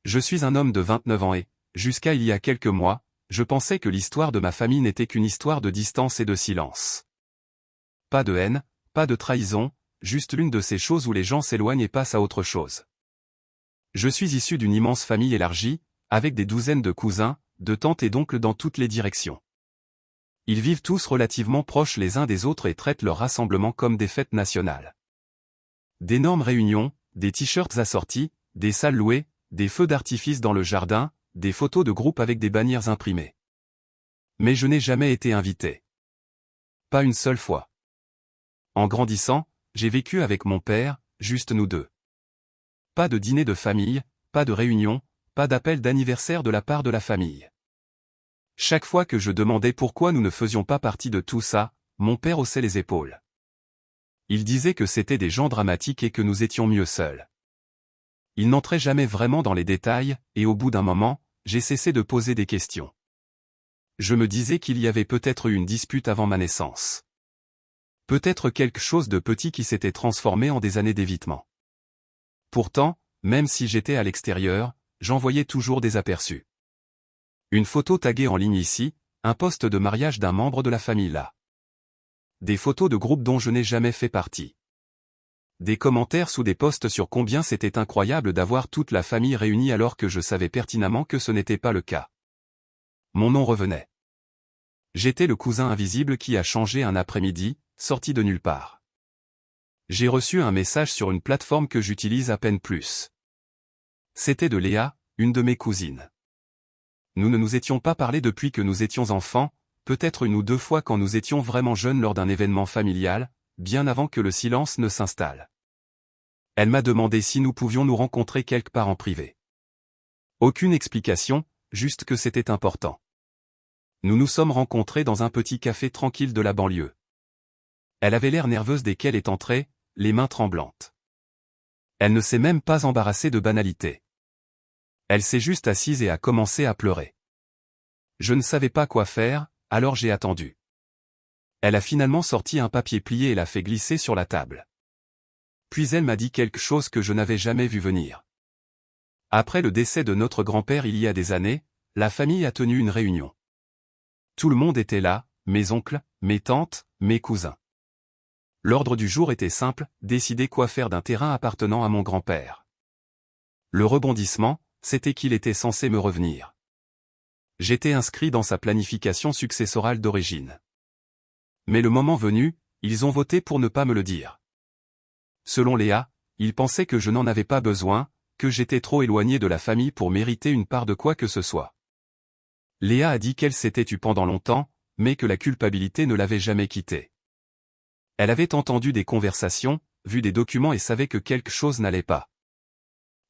Je suis un homme de 29 ans et, jusqu'à il y a quelques mois, je pensais que l'histoire de ma famille n'était qu'une histoire de distance et de silence. Pas de haine, pas de trahison, juste l'une de ces choses où les gens s'éloignent et passent à autre chose. Je suis issu d'une immense famille élargie, avec des douzaines de cousins, de tantes et d'oncles dans toutes les directions. Ils vivent tous relativement proches les uns des autres et traitent leurs rassemblements comme des fêtes nationales. D'énormes réunions, des t-shirts assortis, des salles louées, des feux d'artifice dans le jardin, des photos de groupe avec des bannières imprimées. Mais je n'ai jamais été invité. Pas une seule fois. En grandissant, j'ai vécu avec mon père, juste nous deux. Pas de dîner de famille, pas de réunion, pas d'appel d'anniversaire de la part de la famille. Chaque fois que je demandais pourquoi nous ne faisions pas partie de tout ça, mon père haussait les épaules. Il disait que c'était des gens dramatiques et que nous étions mieux seuls. Il n'entrait jamais vraiment dans les détails, et au bout d'un moment, j'ai cessé de poser des questions. Je me disais qu'il y avait peut-être eu une dispute avant ma naissance. Peut-être quelque chose de petit qui s'était transformé en des années d'évitement. Pourtant, même si j'étais à l'extérieur, j'en voyais toujours des aperçus. Une photo taguée en ligne ici, un post de mariage d'un membre de la famille là. Des photos de groupes dont je n'ai jamais fait partie. Des commentaires sous des posts sur combien c'était incroyable d'avoir toute la famille réunie alors que je savais pertinemment que ce n'était pas le cas. Mon nom revenait. J'étais le cousin invisible qui a changé un après-midi, sorti de nulle part. J'ai reçu un message sur une plateforme que j'utilise à peine plus. C'était de Léa, une de mes cousines. Nous ne nous étions pas parlé depuis que nous étions enfants, peut-être une ou deux fois quand nous étions vraiment jeunes lors d'un événement familial, bien avant que le silence ne s'installe. Elle m'a demandé si nous pouvions nous rencontrer quelque part en privé. Aucune explication, juste que c'était important. Nous nous sommes rencontrés dans un petit café tranquille de la banlieue. Elle avait l'air nerveuse dès qu'elle est entrée, les mains tremblantes. Elle ne s'est même pas embarrassée de banalité. Elle s'est juste assise et a commencé à pleurer. Je ne savais pas quoi faire, alors j'ai attendu. Elle a finalement sorti un papier plié et l'a fait glisser sur la table. Puis elle m'a dit quelque chose que je n'avais jamais vu venir. Après le décès de notre grand-père il y a des années, la famille a tenu une réunion. Tout le monde était là, mes oncles, mes tantes, mes cousins. L'ordre du jour était simple, décider quoi faire d'un terrain appartenant à mon grand-père. Le rebondissement, c'était qu'il était censé me revenir. J'étais inscrit dans sa planification successorale d'origine. Mais le moment venu, ils ont voté pour ne pas me le dire. Selon Léa, ils pensaient que je n'en avais pas besoin, que j'étais trop éloigné de la famille pour mériter une part de quoi que ce soit. Léa a dit qu'elle s'était tue pendant longtemps, mais que la culpabilité ne l'avait jamais quittée. Elle avait entendu des conversations, vu des documents et savait que quelque chose n'allait pas.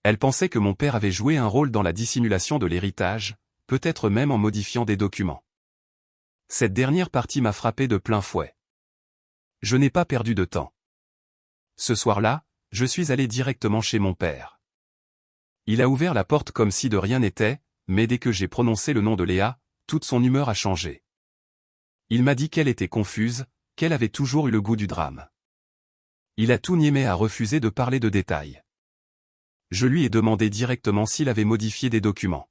Elle pensait que mon père avait joué un rôle dans la dissimulation de l'héritage, peut-être même en modifiant des documents. Cette dernière partie m'a frappé de plein fouet. Je n'ai pas perdu de temps. Ce soir-là, je suis allé directement chez mon père. Il a ouvert la porte comme si de rien n'était, mais dès que j'ai prononcé le nom de Léa, toute son humeur a changé. Il m'a dit qu'elle était confuse, qu'elle avait toujours eu le goût du drame. Il a tout nié mais a refusé de parler de détails. Je lui ai demandé directement s'il avait modifié des documents.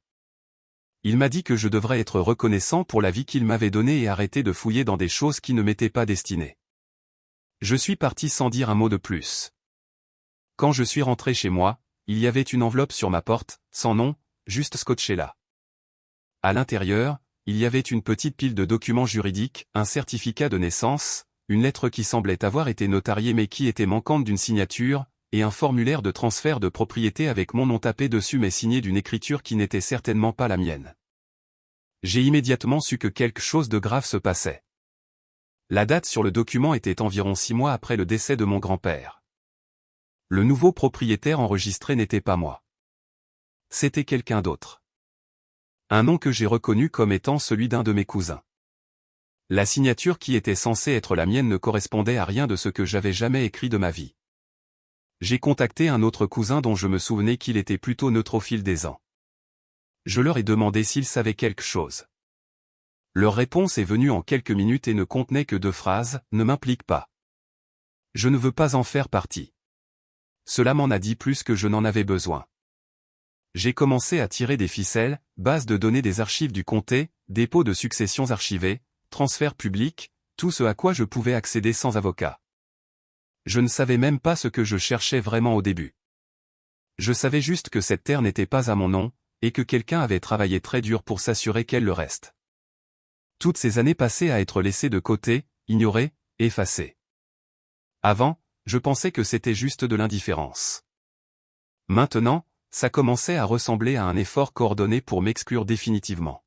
Il m'a dit que je devrais être reconnaissant pour la vie qu'il m'avait donnée et arrêter de fouiller dans des choses qui ne m'étaient pas destinées. Je suis parti sans dire un mot de plus. Quand je suis rentré chez moi, il y avait une enveloppe sur ma porte, sans nom, juste scotchée là. À l'intérieur, il y avait une petite pile de documents juridiques, un certificat de naissance, une lettre qui semblait avoir été notariée mais qui était manquante d'une signature, et un formulaire de transfert de propriété avec mon nom tapé dessus mais signé d'une écriture qui n'était certainement pas la mienne. J'ai immédiatement su que quelque chose de grave se passait. La date sur le document était environ 6 mois après le décès de mon grand-père. Le nouveau propriétaire enregistré n'était pas moi. C'était quelqu'un d'autre. Un nom que j'ai reconnu comme étant celui d'un de mes cousins. La signature qui était censée être la mienne ne correspondait à rien de ce que j'avais jamais écrit de ma vie. J'ai contacté un autre cousin dont je me souvenais qu'il était plutôt neutre au fil des ans. Je leur ai demandé s'ils savaient quelque chose. Leur réponse est venue en quelques minutes et ne contenait que 2 phrases, « Ne m'implique pas. Je ne veux pas en faire partie. » Cela m'en a dit plus que je n'en avais besoin. J'ai commencé à tirer des ficelles, base de données des archives du comté, dépôt de successions archivés, transferts publics, tout ce à quoi je pouvais accéder sans avocat. Je ne savais même pas ce que je cherchais vraiment au début. Je savais juste que cette terre n'était pas à mon nom, et que quelqu'un avait travaillé très dur pour s'assurer qu'elle le reste. Toutes ces années passées à être laissées de côté, ignorées, effacées. Avant, je pensais que c'était juste de l'indifférence. Maintenant, ça commençait à ressembler à un effort coordonné pour m'exclure définitivement.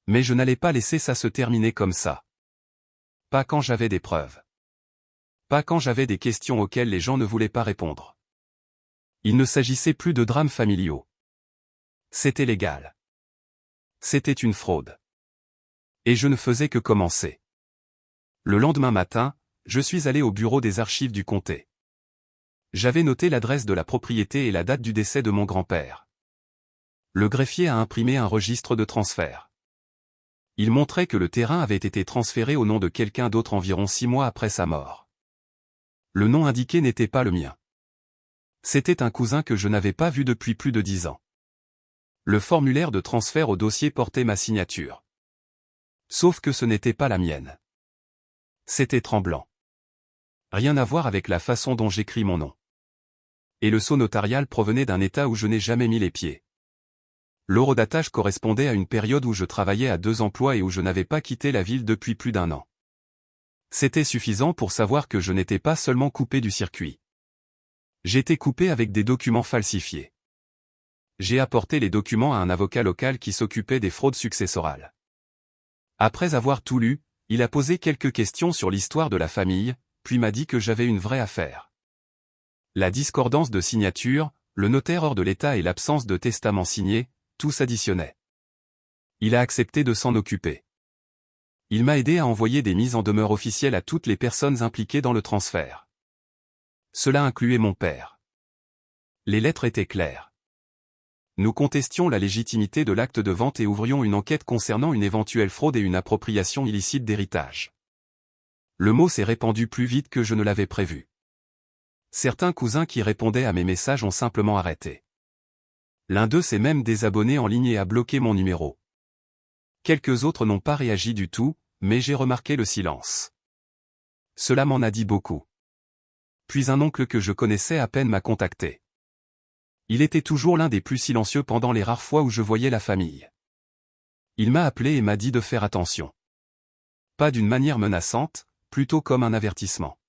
Mais je n'allais pas laisser ça se terminer comme ça. Pas quand j'avais des preuves. Pas quand j'avais des questions auxquelles les gens ne voulaient pas répondre. Il ne s'agissait plus de drames familiaux. C'était légal. C'était une fraude. Et je ne faisais que commencer. Le lendemain matin, je suis allé au bureau des archives du comté. J'avais noté l'adresse de la propriété et la date du décès de mon grand-père. Le greffier a imprimé un registre de transfert. Il montrait que le terrain avait été transféré au nom de quelqu'un d'autre environ 6 mois après sa mort. Le nom indiqué n'était pas le mien. C'était un cousin que je n'avais pas vu depuis plus de 10 ans. Le formulaire de transfert au dossier portait ma signature. Sauf que ce n'était pas la mienne. C'était tremblant. Rien à voir avec la façon dont j'écris mon nom. Et le sceau notarial provenait d'un état où je n'ai jamais mis les pieds. L'horodatage correspondait à une période où je travaillais à 2 emplois et où je n'avais pas quitté la ville depuis plus d'1 an. C'était suffisant pour savoir que je n'étais pas seulement coupé du circuit. J'étais coupé avec des documents falsifiés. J'ai apporté les documents à un avocat local qui s'occupait des fraudes successorales. Après avoir tout lu, il a posé quelques questions sur l'histoire de la famille, puis m'a dit que j'avais une vraie affaire. La discordance de signature, le notaire hors de l'état et l'absence de testament signé, tout s'additionnait. Il a accepté de s'en occuper. Il m'a aidé à envoyer des mises en demeure officielles à toutes les personnes impliquées dans le transfert. Cela incluait mon père. Les lettres étaient claires. Nous contestions la légitimité de l'acte de vente et ouvrions une enquête concernant une éventuelle fraude et une appropriation illicite d'héritage. Le mot s'est répandu plus vite que je ne l'avais prévu. Certains cousins qui répondaient à mes messages ont simplement arrêté. L'un d'eux s'est même désabonné en ligne et a bloqué mon numéro. Quelques autres n'ont pas réagi du tout, mais j'ai remarqué le silence. Cela m'en a dit beaucoup. Puis un oncle que je connaissais à peine m'a contacté. Il était toujours l'un des plus silencieux pendant les rares fois où je voyais la famille. Il m'a appelé et m'a dit de faire attention. Pas d'une manière menaçante, plutôt comme un avertissement.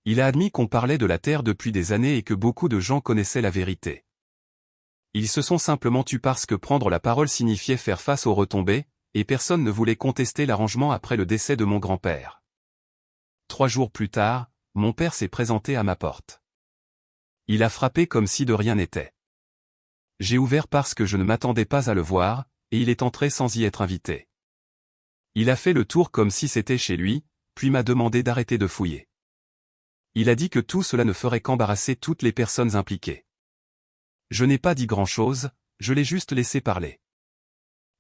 Il a admis qu'on parlait de la terre depuis des années et que beaucoup de gens connaissaient la vérité. Ils se sont simplement tus parce que prendre la parole signifiait faire face aux retombées, et personne ne voulait contester l'arrangement après le décès de mon grand-père. 3 jours plus tard, mon père s'est présenté à ma porte. Il a frappé comme si de rien n'était. J'ai ouvert parce que je ne m'attendais pas à le voir, et il est entré sans y être invité. Il a fait le tour comme si c'était chez lui, puis m'a demandé d'arrêter de fouiller. Il a dit que tout cela ne ferait qu'embarrasser toutes les personnes impliquées. Je n'ai pas dit grand-chose, je l'ai juste laissé parler.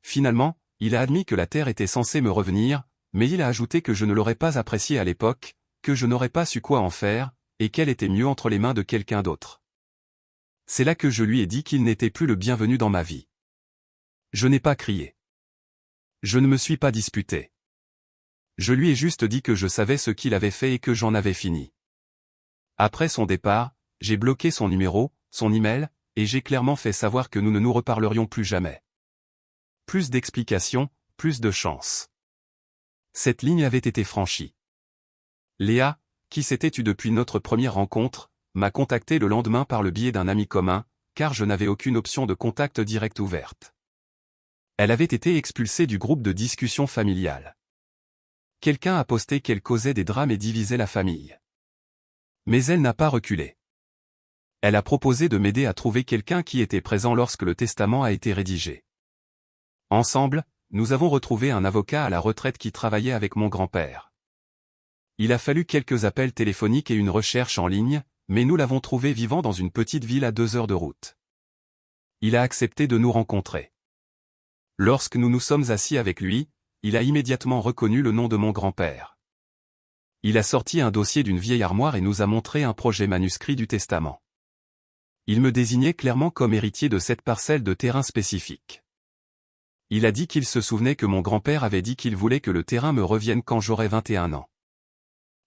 Finalement, il a admis que la terre était censée me revenir, mais il a ajouté que je ne l'aurais pas appréciée à l'époque, que je n'aurais pas su quoi en faire, et qu'elle était mieux entre les mains de quelqu'un d'autre. C'est là que je lui ai dit qu'il n'était plus le bienvenu dans ma vie. Je n'ai pas crié. Je ne me suis pas disputé. Je lui ai juste dit que je savais ce qu'il avait fait et que j'en avais fini. Après son départ, j'ai bloqué son numéro, son email, et j'ai clairement fait savoir que nous ne nous reparlerions plus jamais. Plus d'explications, plus de chance. Cette ligne avait été franchie. Léa, qui s'était tue depuis notre première rencontre, m'a contacté le lendemain par le biais d'un ami commun, car je n'avais aucune option de contact direct ouverte. Elle avait été expulsée du groupe de discussion familiale. Quelqu'un a posté qu'elle causait des drames et divisait la famille. Mais elle n'a pas reculé. Elle a proposé de m'aider à trouver quelqu'un qui était présent lorsque le testament a été rédigé. Ensemble, nous avons retrouvé un avocat à la retraite qui travaillait avec mon grand-père. Il a fallu quelques appels téléphoniques et une recherche en ligne, mais nous l'avons trouvé vivant dans une petite ville à 2 heures de route. Il a accepté de nous rencontrer. Lorsque nous nous sommes assis avec lui, il a immédiatement reconnu le nom de mon grand-père. Il a sorti un dossier d'une vieille armoire et nous a montré un projet manuscrit du testament. Il me désignait clairement comme héritier de cette parcelle de terrain spécifique. Il a dit qu'il se souvenait que mon grand-père avait dit qu'il voulait que le terrain me revienne quand j'aurais 21 ans.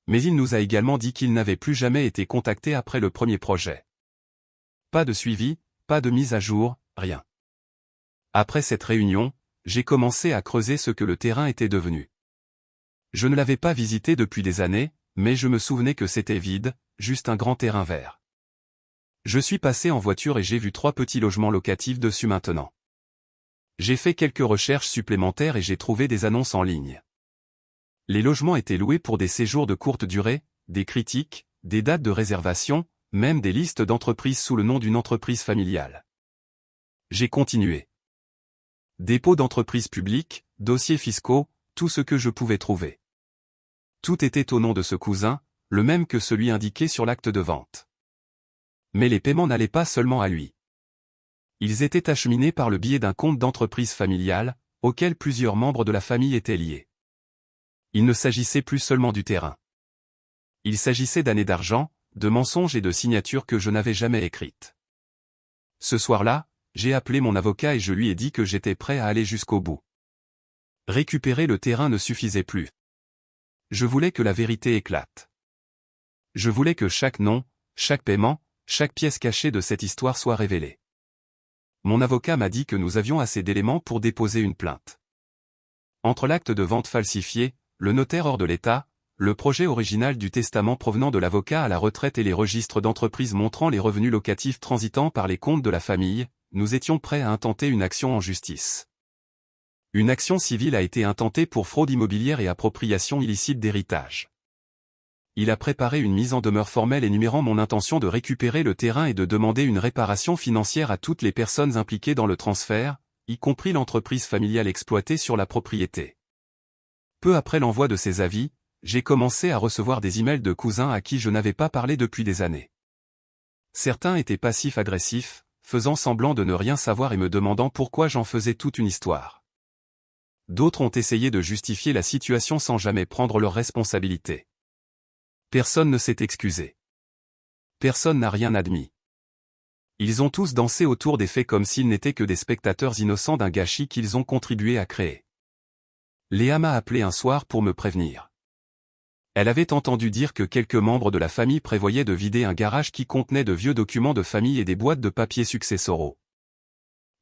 Mais il nous a également dit qu'il n'avait plus jamais été contacté après le premier projet. Pas de suivi, pas de mise à jour, rien. Après cette réunion, j'ai commencé à creuser ce que le terrain était devenu. Je ne l'avais pas visité depuis des années, mais je me souvenais que c'était vide, juste un grand terrain vert. Je suis passé en voiture et j'ai vu 3 petits logements locatifs dessus maintenant. J'ai fait quelques recherches supplémentaires et j'ai trouvé des annonces en ligne. Les logements étaient loués pour des séjours de courte durée, des critiques, des dates de réservation, même des listes d'entreprises sous le nom d'une entreprise familiale. J'ai continué. Dépôt d'entreprises publiques, dossiers fiscaux, tout ce que je pouvais trouver. Tout était au nom de ce cousin, le même que celui indiqué sur l'acte de vente. Mais les paiements n'allaient pas seulement à lui. Ils étaient acheminés par le biais d'un compte d'entreprise familiale, auquel plusieurs membres de la famille étaient liés. Il ne s'agissait plus seulement du terrain. Il s'agissait d'années d'argent, de mensonges et de signatures que je n'avais jamais écrites. Ce soir-là, j'ai appelé mon avocat et je lui ai dit que j'étais prêt à aller jusqu'au bout. Récupérer le terrain ne suffisait plus. Je voulais que la vérité éclate. Je voulais que chaque nom, chaque paiement, chaque pièce cachée de cette histoire soit révélée. Mon avocat m'a dit que nous avions assez d'éléments pour déposer une plainte. Entre l'acte de vente falsifié, le notaire hors de l'état, le projet original du testament provenant de l'avocat à la retraite et les registres d'entreprise montrant les revenus locatifs transitant par les comptes de la famille, nous étions prêts à intenter une action en justice. Une action civile a été intentée pour fraude immobilière et appropriation illicite d'héritage. Il a préparé une mise en demeure formelle énumérant mon intention de récupérer le terrain et de demander une réparation financière à toutes les personnes impliquées dans le transfert, y compris l'entreprise familiale exploitée sur la propriété. Peu après l'envoi de ces avis, j'ai commencé à recevoir des emails de cousins à qui je n'avais pas parlé depuis des années. Certains étaient passifs-agressifs, faisant semblant de ne rien savoir et me demandant pourquoi j'en faisais toute une histoire. D'autres ont essayé de justifier la situation sans jamais prendre leurs responsabilités. Personne ne s'est excusé. Personne n'a rien admis. Ils ont tous dansé autour des faits comme s'ils n'étaient que des spectateurs innocents d'un gâchis qu'ils ont contribué à créer. Léa m'a appelé un soir pour me prévenir. Elle avait entendu dire que quelques membres de la famille prévoyaient de vider un garage qui contenait de vieux documents de famille et des boîtes de papier successoraux.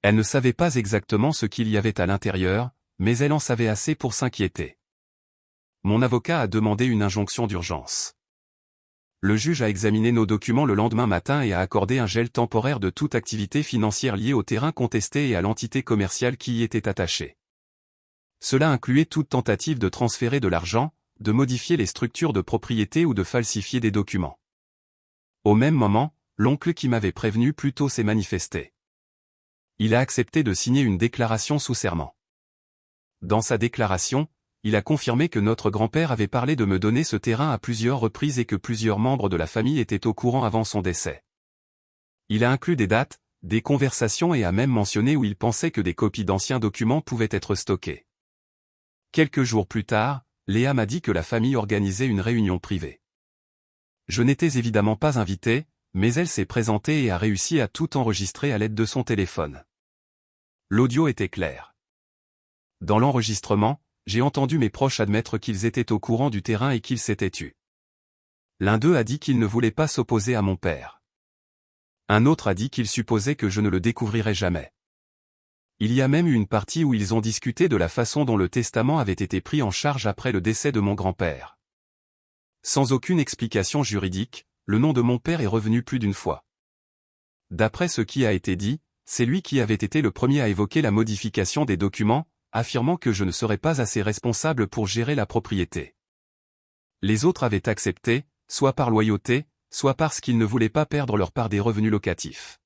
Elle ne savait pas exactement ce qu'il y avait à l'intérieur, mais elle en savait assez pour s'inquiéter. Mon avocat a demandé une injonction d'urgence. Le juge a examiné nos documents le lendemain matin et a accordé un gel temporaire de toute activité financière liée au terrain contesté et à l'entité commerciale qui y était attachée. Cela incluait toute tentative de transférer de l'argent, de modifier les structures de propriété ou de falsifier des documents. Au même moment, l'oncle qui m'avait prévenu plus tôt s'est manifesté. Il a accepté de signer une déclaration sous serment. Dans sa déclaration, il a confirmé que notre grand-père avait parlé de me donner ce terrain à plusieurs reprises et que plusieurs membres de la famille étaient au courant avant son décès. Il a inclus des dates, des conversations et a même mentionné où il pensait que des copies d'anciens documents pouvaient être stockées. Quelques jours plus tard, Léa m'a dit que la famille organisait une réunion privée. Je n'étais évidemment pas invité, mais elle s'est présentée et a réussi à tout enregistrer à l'aide de son téléphone. L'audio était clair. Dans l'enregistrement, j'ai entendu mes proches admettre qu'ils étaient au courant du terrain et qu'ils s'étaient tus. L'un d'eux a dit qu'il ne voulait pas s'opposer à mon père. Un autre a dit qu'il supposait que je ne le découvrirais jamais. Il y a même eu une partie où ils ont discuté de la façon dont le testament avait été pris en charge après le décès de mon grand-père. Sans aucune explication juridique, le nom de mon père est revenu plus d'une fois. D'après ce qui a été dit, c'est lui qui avait été le premier à évoquer la modification des documents, affirmant que je ne serais pas assez responsable pour gérer la propriété. Les autres avaient accepté, soit par loyauté, soit parce qu'ils ne voulaient pas perdre leur part des revenus locatifs.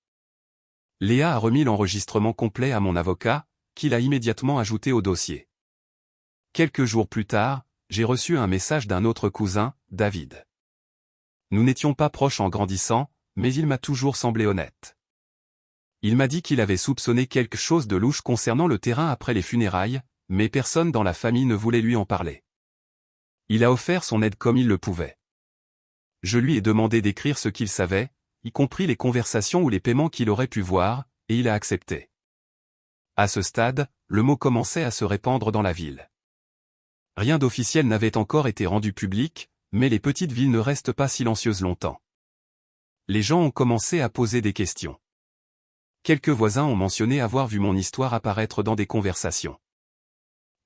Léa a remis l'enregistrement complet à mon avocat, qui l'a immédiatement ajouté au dossier. Quelques jours plus tard, j'ai reçu un message d'un autre cousin, David. Nous n'étions pas proches en grandissant, mais il m'a toujours semblé honnête. Il m'a dit qu'il avait soupçonné quelque chose de louche concernant le terrain après les funérailles, mais personne dans la famille ne voulait lui en parler. Il a offert son aide comme il le pouvait. Je lui ai demandé d'écrire ce qu'il savait, y compris les conversations ou les paiements qu'il aurait pu voir, et il a accepté. À ce stade, le mot commençait à se répandre dans la ville. Rien d'officiel n'avait encore été rendu public, mais les petites villes ne restent pas silencieuses longtemps. Les gens ont commencé à poser des questions. Quelques voisins ont mentionné avoir vu mon histoire apparaître dans des conversations.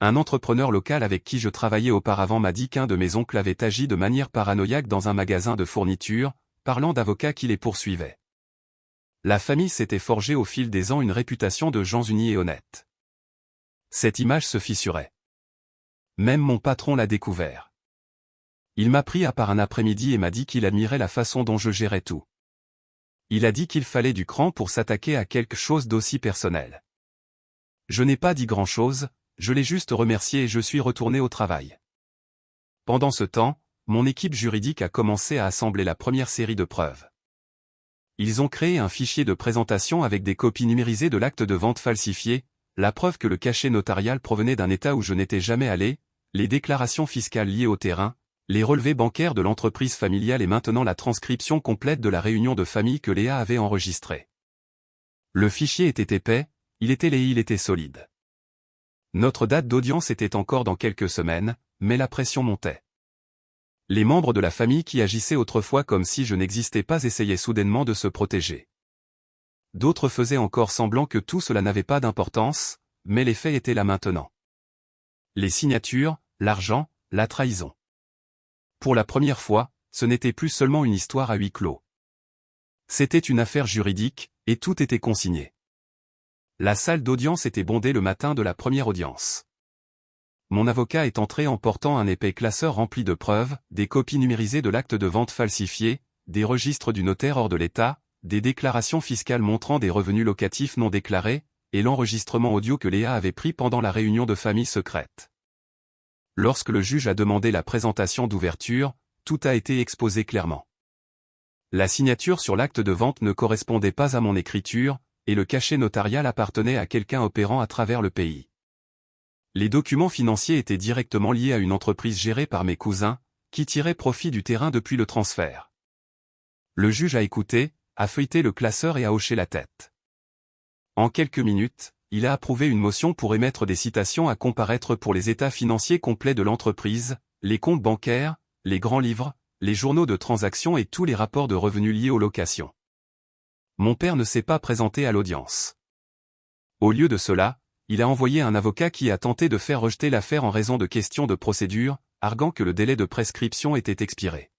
Un entrepreneur local avec qui je travaillais auparavant m'a dit qu'un de mes oncles avait agi de manière paranoïaque dans un magasin de fournitures, parlant d'avocats qui les poursuivaient. La famille s'était forgée au fil des ans une réputation de gens unis et honnêtes. Cette image se fissurait. Même mon patron l'a découvert. Il m'a pris à part un après-midi et m'a dit qu'il admirait la façon dont je gérais tout. Il a dit qu'il fallait du cran pour s'attaquer à quelque chose d'aussi personnel. Je n'ai pas dit grand-chose, je l'ai juste remercié et je suis retourné au travail. Pendant ce temps, mon équipe juridique a commencé à assembler la première série de preuves. Ils ont créé un fichier de présentation avec des copies numérisées de l'acte de vente falsifié, la preuve que le cachet notarial provenait d'un État où je n'étais jamais allé, les déclarations fiscales liées au terrain, les relevés bancaires de l'entreprise familiale et maintenant la transcription complète de la réunion de famille que Léa avait enregistrée. Le fichier était épais, il était solide. Notre date d'audience était encore dans quelques semaines, mais la pression montait. Les membres de la famille qui agissaient autrefois comme si je n'existais pas essayaient soudainement de se protéger. D'autres faisaient encore semblant que tout cela n'avait pas d'importance, mais les faits étaient là maintenant. Les signatures, l'argent, la trahison. Pour la première fois, ce n'était plus seulement une histoire à huis clos. C'était une affaire juridique, et tout était consigné. La salle d'audience était bondée le matin de la première audience. Mon avocat est entré en portant un épais classeur rempli de preuves, des copies numérisées de l'acte de vente falsifié, des registres du notaire hors de l'État, des déclarations fiscales montrant des revenus locatifs non déclarés, et l'enregistrement audio que Léa avait pris pendant la réunion de famille secrète. Lorsque le juge a demandé la présentation d'ouverture, tout a été exposé clairement. La signature sur l'acte de vente ne correspondait pas à mon écriture, et le cachet notarial appartenait à quelqu'un opérant à travers le pays. Les documents financiers étaient directement liés à une entreprise gérée par mes cousins, qui tirait profit du terrain depuis le transfert. Le juge a écouté, a feuilleté le classeur et a hoché la tête. En quelques minutes, il a approuvé une motion pour émettre des citations à comparaître pour les états financiers complets de l'entreprise, les comptes bancaires, les grands livres, les journaux de transactions et tous les rapports de revenus liés aux locations. Mon père ne s'est pas présenté à l'audience. Au lieu de cela, il a envoyé un avocat qui a tenté de faire rejeter l'affaire en raison de questions de procédure, arguant que le délai de prescription était expiré.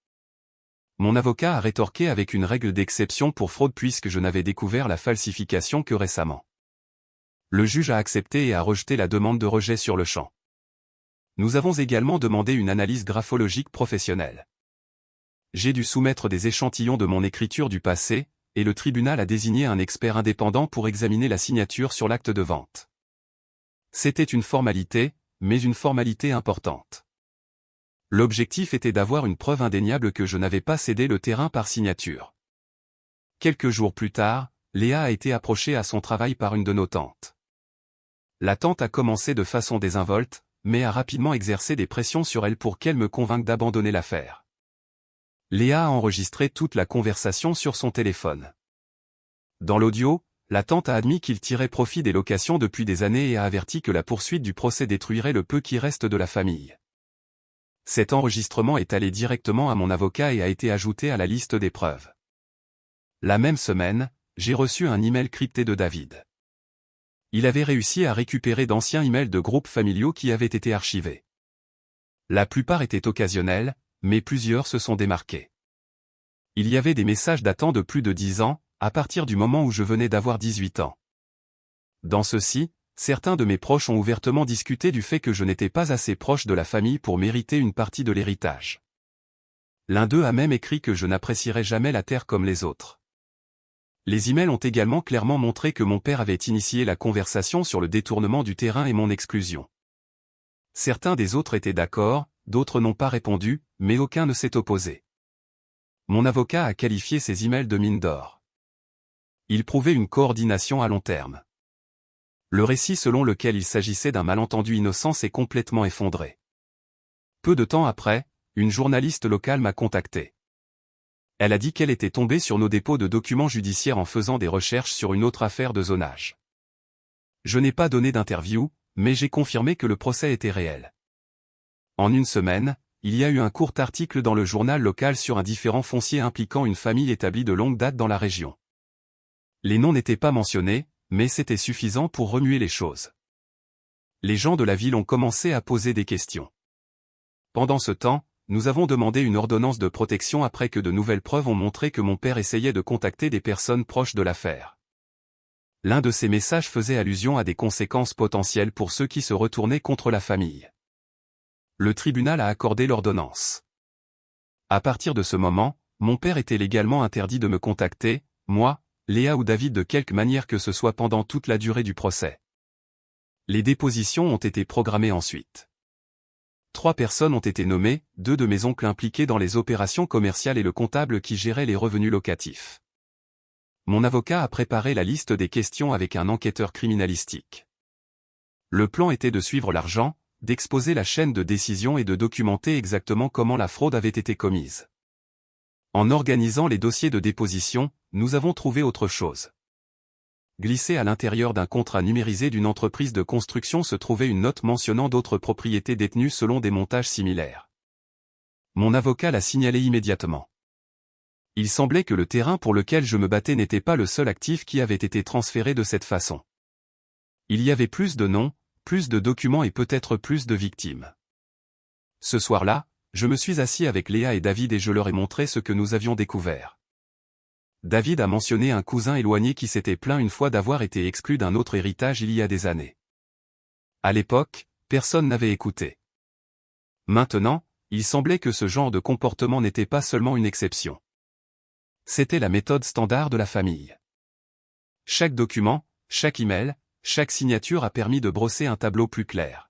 Mon avocat a rétorqué avec une règle d'exception pour fraude puisque je n'avais découvert la falsification que récemment. Le juge a accepté et a rejeté la demande de rejet sur le champ. Nous avons également demandé une analyse graphologique professionnelle. J'ai dû soumettre des échantillons de mon écriture du passé, et le tribunal a désigné un expert indépendant pour examiner la signature sur l'acte de vente. C'était une formalité, mais une formalité importante. L'objectif était d'avoir une preuve indéniable que je n'avais pas cédé le terrain par signature. Quelques jours plus tard, Léa a été approchée à son travail par une de nos tantes. La tante a commencé de façon désinvolte, mais a rapidement exercé des pressions sur elle pour qu'elle me convainque d'abandonner l'affaire. Léa a enregistré toute la conversation sur son téléphone. Dans l'audio, la tante a admis qu'il tirait profit des locations depuis des années et a averti que la poursuite du procès détruirait le peu qui reste de la famille. Cet enregistrement est allé directement à mon avocat et a été ajouté à la liste des preuves. La même semaine, j'ai reçu un email crypté de David. Il avait réussi à récupérer d'anciens emails de groupes familiaux qui avaient été archivés. La plupart étaient occasionnels, mais plusieurs se sont démarqués. Il y avait des messages datant de plus de 10 ans, à partir du moment où je venais d'avoir 18 ans. Dans ceux-ci, certains de mes proches ont ouvertement discuté du fait que je n'étais pas assez proche de la famille pour mériter une partie de l'héritage. L'un d'eux a même écrit que je n'apprécierais jamais la terre comme les autres. Les emails ont également clairement montré que mon père avait initié la conversation sur le détournement du terrain et mon exclusion. Certains des autres étaient d'accord, d'autres n'ont pas répondu, mais aucun ne s'est opposé. Mon avocat a qualifié ces emails de mine d'or. Il prouvait une coordination à long terme. Le récit selon lequel il s'agissait d'un malentendu innocent s'est complètement effondré. Peu de temps après, une journaliste locale m'a contacté. Elle a dit qu'elle était tombée sur nos dépôts de documents judiciaires en faisant des recherches sur une autre affaire de zonage. Je n'ai pas donné d'interview, mais j'ai confirmé que le procès était réel. En une semaine, il y a eu un court article dans le journal local sur un différend foncier impliquant une famille établie de longue date dans la région. Les noms n'étaient pas mentionnés, mais c'était suffisant pour remuer les choses. Les gens de la ville ont commencé à poser des questions. Pendant ce temps, nous avons demandé une ordonnance de protection après que de nouvelles preuves ont montré que mon père essayait de contacter des personnes proches de l'affaire. L'un de ces messages faisait allusion à des conséquences potentielles pour ceux qui se retournaient contre la famille. Le tribunal a accordé l'ordonnance. À partir de ce moment, mon père était légalement interdit de me contacter, moi, Léa ou David de quelque manière que ce soit pendant toute la durée du procès. Les dépositions ont été programmées ensuite. 3 personnes ont été nommées, 2 de mes oncles impliqués dans les opérations commerciales et le comptable qui gérait les revenus locatifs. Mon avocat a préparé la liste des questions avec un enquêteur criminalistique. Le plan était de suivre l'argent, d'exposer la chaîne de décision et de documenter exactement comment la fraude avait été commise. En organisant les dossiers de déposition, nous avons trouvé autre chose. Glissé à l'intérieur d'un contrat numérisé d'une entreprise de construction se trouvait une note mentionnant d'autres propriétés détenues selon des montages similaires. Mon avocat l'a signalé immédiatement. Il semblait que le terrain pour lequel je me battais n'était pas le seul actif qui avait été transféré de cette façon. Il y avait plus de noms, plus de documents et peut-être plus de victimes. Ce soir-là, je me suis assis avec Léa et David et je leur ai montré ce que nous avions découvert. David a mentionné un cousin éloigné qui s'était plaint une fois d'avoir été exclu d'un autre héritage il y a des années. À l'époque, personne n'avait écouté. Maintenant, il semblait que ce genre de comportement n'était pas seulement une exception. C'était la méthode standard de la famille. Chaque document, chaque email, chaque signature a permis de brosser un tableau plus clair.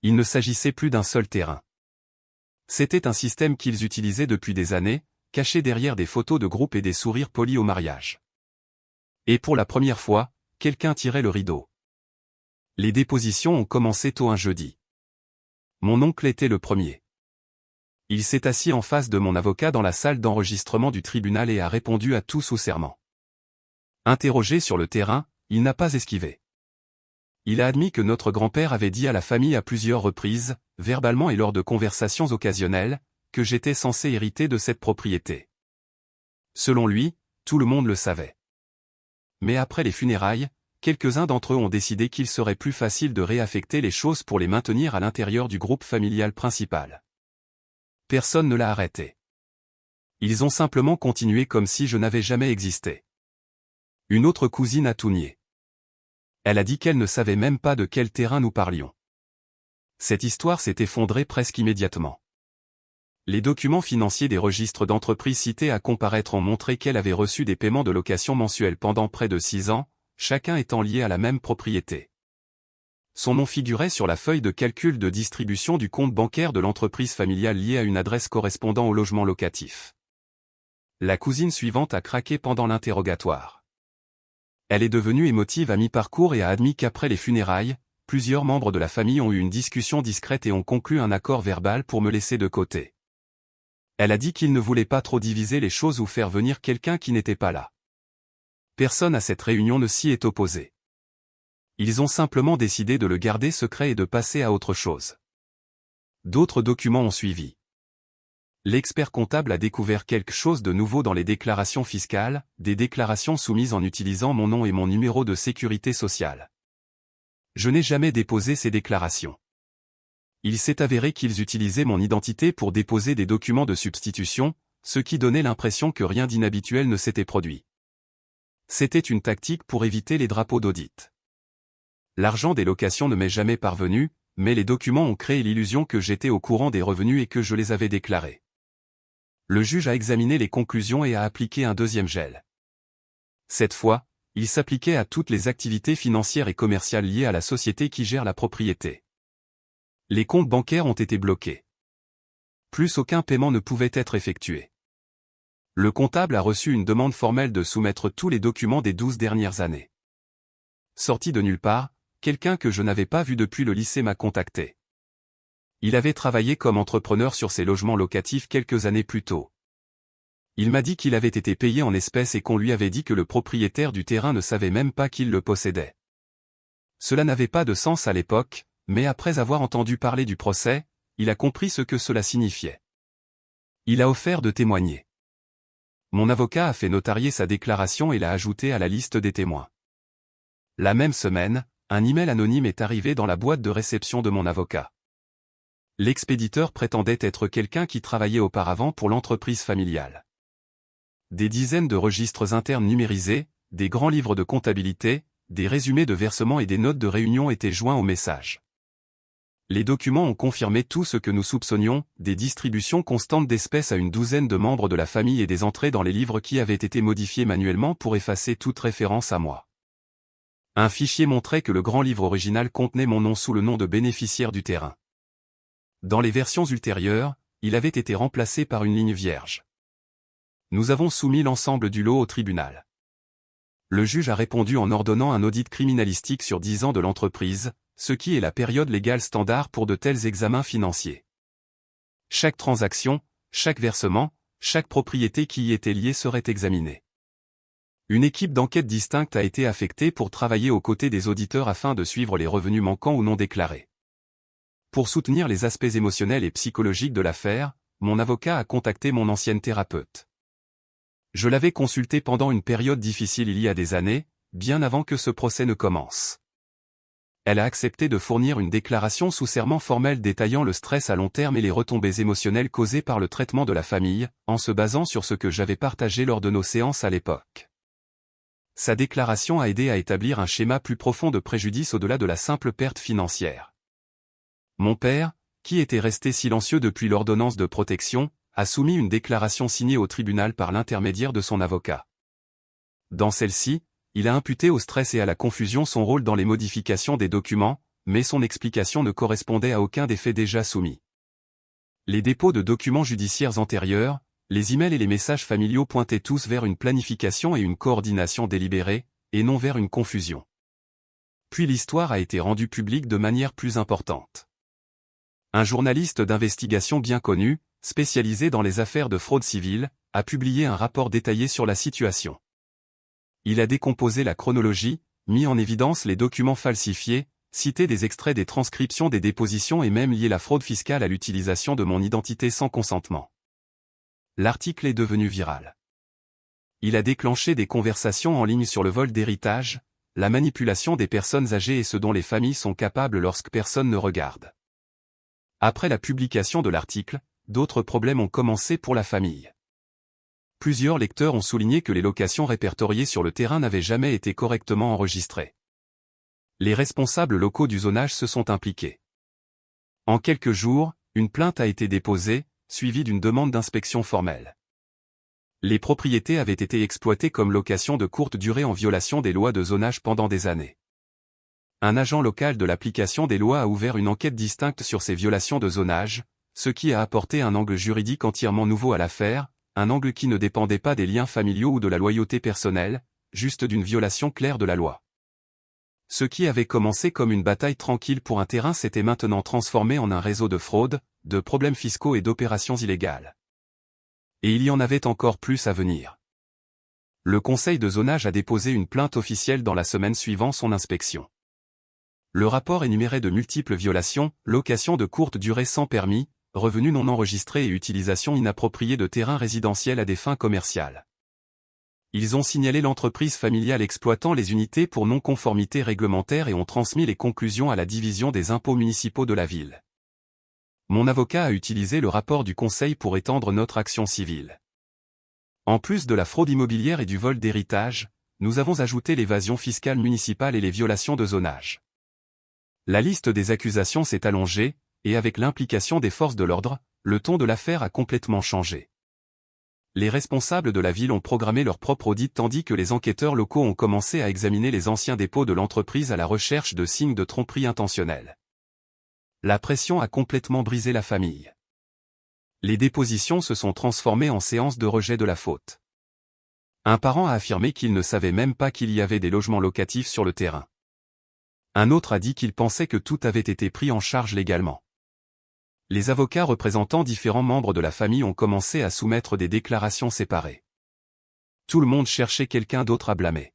Il ne s'agissait plus d'un seul terrain. C'était un système qu'ils utilisaient depuis des années, caché derrière des photos de groupe et des sourires polis au mariage. Et pour la première fois, quelqu'un tirait le rideau. Les dépositions ont commencé tôt un jeudi. Mon oncle était le premier. Il s'est assis en face de mon avocat dans la salle d'enregistrement du tribunal et a répondu à tout sous serment. Interrogé sur le terrain, il n'a pas esquivé. Il a admis que notre grand-père avait dit à la famille à plusieurs reprises, verbalement et lors de conversations occasionnelles, que j'étais censé hériter de cette propriété. Selon lui, tout le monde le savait. Mais après les funérailles, quelques-uns d'entre eux ont décidé qu'il serait plus facile de réaffecter les choses pour les maintenir à l'intérieur du groupe familial principal. Personne ne l'a arrêté. Ils ont simplement continué comme si je n'avais jamais existé. Une autre cousine a tout nié. Elle a dit qu'elle ne savait même pas de quel terrain nous parlions. Cette histoire s'est effondrée presque immédiatement. Les documents financiers des registres d'entreprises cités à comparaître ont montré qu'elle avait reçu des paiements de location mensuels pendant près de 6 ans, chacun étant lié à la même propriété. Son nom figurait sur la feuille de calcul de distribution du compte bancaire de l'entreprise familiale liée à une adresse correspondant au logement locatif. La cousine suivante a craqué pendant l'interrogatoire. Elle est devenue émotive à mi-parcours et a admis qu'après les funérailles, plusieurs membres de la famille ont eu une discussion discrète et ont conclu un accord verbal pour me laisser de côté. Elle a dit qu'ils ne voulaient pas trop diviser les choses ou faire venir quelqu'un qui n'était pas là. Personne à cette réunion ne s'y est opposé. Ils ont simplement décidé de le garder secret et de passer à autre chose. D'autres documents ont suivi. L'expert comptable a découvert quelque chose de nouveau dans les déclarations fiscales, des déclarations soumises en utilisant mon nom et mon numéro de sécurité sociale. Je n'ai jamais déposé ces déclarations. Il s'est avéré qu'ils utilisaient mon identité pour déposer des documents de substitution, ce qui donnait l'impression que rien d'inhabituel ne s'était produit. C'était une tactique pour éviter les drapeaux d'audit. L'argent des locations ne m'est jamais parvenu, mais les documents ont créé l'illusion que j'étais au courant des revenus et que je les avais déclarés. Le juge a examiné les conclusions et a appliqué un deuxième gel. Cette fois, il s'appliquait à toutes les activités financières et commerciales liées à la société qui gère la propriété. Les comptes bancaires ont été bloqués. Plus aucun paiement ne pouvait être effectué. Le comptable a reçu une demande formelle de soumettre tous les documents des 12 dernières années. Sorti de nulle part, quelqu'un que je n'avais pas vu depuis le lycée m'a contacté. Il avait travaillé comme entrepreneur sur ces logements locatifs quelques années plus tôt. Il m'a dit qu'il avait été payé en espèces et qu'on lui avait dit que le propriétaire du terrain ne savait même pas qu'il le possédait. Cela n'avait pas de sens à l'époque, mais après avoir entendu parler du procès, il a compris ce que cela signifiait. Il a offert de témoigner. Mon avocat a fait notarier sa déclaration et l'a ajoutée à la liste des témoins. La même semaine, un email anonyme est arrivé dans la boîte de réception de mon avocat. L'expéditeur prétendait être quelqu'un qui travaillait auparavant pour l'entreprise familiale. Des dizaines de registres internes numérisés, des grands livres de comptabilité, des résumés de versements et des notes de réunion étaient joints au message. Les documents ont confirmé tout ce que nous soupçonnions, des distributions constantes d'espèces à une douzaine de membres de la famille et des entrées dans les livres qui avaient été modifiés manuellement pour effacer toute référence à moi. Un fichier montrait que le grand livre original contenait mon nom sous le nom de bénéficiaire du terrain. Dans les versions ultérieures, il avait été remplacé par une ligne vierge. Nous avons soumis l'ensemble du lot au tribunal. Le juge a répondu en ordonnant un audit criminalistique sur 10 ans de l'entreprise, ce qui est la période légale standard pour de tels examens financiers. Chaque transaction, chaque versement, chaque propriété qui y était liée serait examinée. Une équipe d'enquête distincte a été affectée pour travailler aux côtés des auditeurs afin de suivre les revenus manquants ou non déclarés. Pour soutenir les aspects émotionnels et psychologiques de l'affaire, mon avocat a contacté mon ancienne thérapeute. Je l'avais consultée pendant une période difficile il y a des années, bien avant que ce procès ne commence. Elle a accepté de fournir une déclaration sous serment formel détaillant le stress à long terme et les retombées émotionnelles causées par le traitement de la famille, en se basant sur ce que j'avais partagé lors de nos séances à l'époque. Sa déclaration a aidé à établir un schéma plus profond de préjudice au-delà de la simple perte financière. Mon père, qui était resté silencieux depuis l'ordonnance de protection, a soumis une déclaration signée au tribunal par l'intermédiaire de son avocat. Dans celle-ci, il a imputé au stress et à la confusion son rôle dans les modifications des documents, mais son explication ne correspondait à aucun des faits déjà soumis. Les dépôts de documents judiciaires antérieurs, les emails et les messages familiaux pointaient tous vers une planification et une coordination délibérée, et non vers une confusion. Puis l'histoire a été rendue publique de manière plus importante. Un journaliste d'investigation bien connu, spécialisé dans les affaires de fraude civile, a publié un rapport détaillé sur la situation. Il a décomposé la chronologie, mis en évidence les documents falsifiés, cité des extraits des transcriptions des dépositions et même lié la fraude fiscale à l'utilisation de mon identité sans consentement. L'article est devenu viral. Il a déclenché des conversations en ligne sur le vol d'héritage, la manipulation des personnes âgées et ce dont les familles sont capables lorsque personne ne regarde. Après la publication de l'article, d'autres problèmes ont commencé pour la famille. Plusieurs lecteurs ont souligné que les locations répertoriées sur le terrain n'avaient jamais été correctement enregistrées. Les responsables locaux du zonage se sont impliqués. En quelques jours, une plainte a été déposée, suivie d'une demande d'inspection formelle. Les propriétés avaient été exploitées comme location de courte durée en violation des lois de zonage pendant des années. Un agent local de l'application des lois a ouvert une enquête distincte sur ces violations de zonage, ce qui a apporté un angle juridique entièrement nouveau à l'affaire, un angle qui ne dépendait pas des liens familiaux ou de la loyauté personnelle, juste d'une violation claire de la loi. Ce qui avait commencé comme une bataille tranquille pour un terrain s'était maintenant transformé en un réseau de fraude, de problèmes fiscaux et d'opérations illégales. Et il y en avait encore plus à venir. Le conseil de zonage a déposé une plainte officielle dans la semaine suivant son inspection. Le rapport énumérait de multiples violations, location de courte durée sans permis, revenus non enregistrés et utilisation inappropriée de terrains résidentiels à des fins commerciales. Ils ont signalé l'entreprise familiale exploitant les unités pour non-conformité réglementaire et ont transmis les conclusions à la division des impôts municipaux de la ville. Mon avocat a utilisé le rapport du conseil pour étendre notre action civile. En plus de la fraude immobilière et du vol d'héritage, nous avons ajouté l'évasion fiscale municipale et les violations de zonage. La liste des accusations s'est allongée, et avec l'implication des forces de l'ordre, le ton de l'affaire a complètement changé. Les responsables de la ville ont programmé leur propre audit tandis que les enquêteurs locaux ont commencé à examiner les anciens dépôts de l'entreprise à la recherche de signes de tromperie intentionnelle. La pression a complètement brisé la famille. Les dépositions se sont transformées en séances de rejet de la faute. Un parent a affirmé qu'il ne savait même pas qu'il y avait des logements locatifs sur le terrain. Un autre a dit qu'il pensait que tout avait été pris en charge légalement. Les avocats représentant différents membres de la famille ont commencé à soumettre des déclarations séparées. Tout le monde cherchait quelqu'un d'autre à blâmer.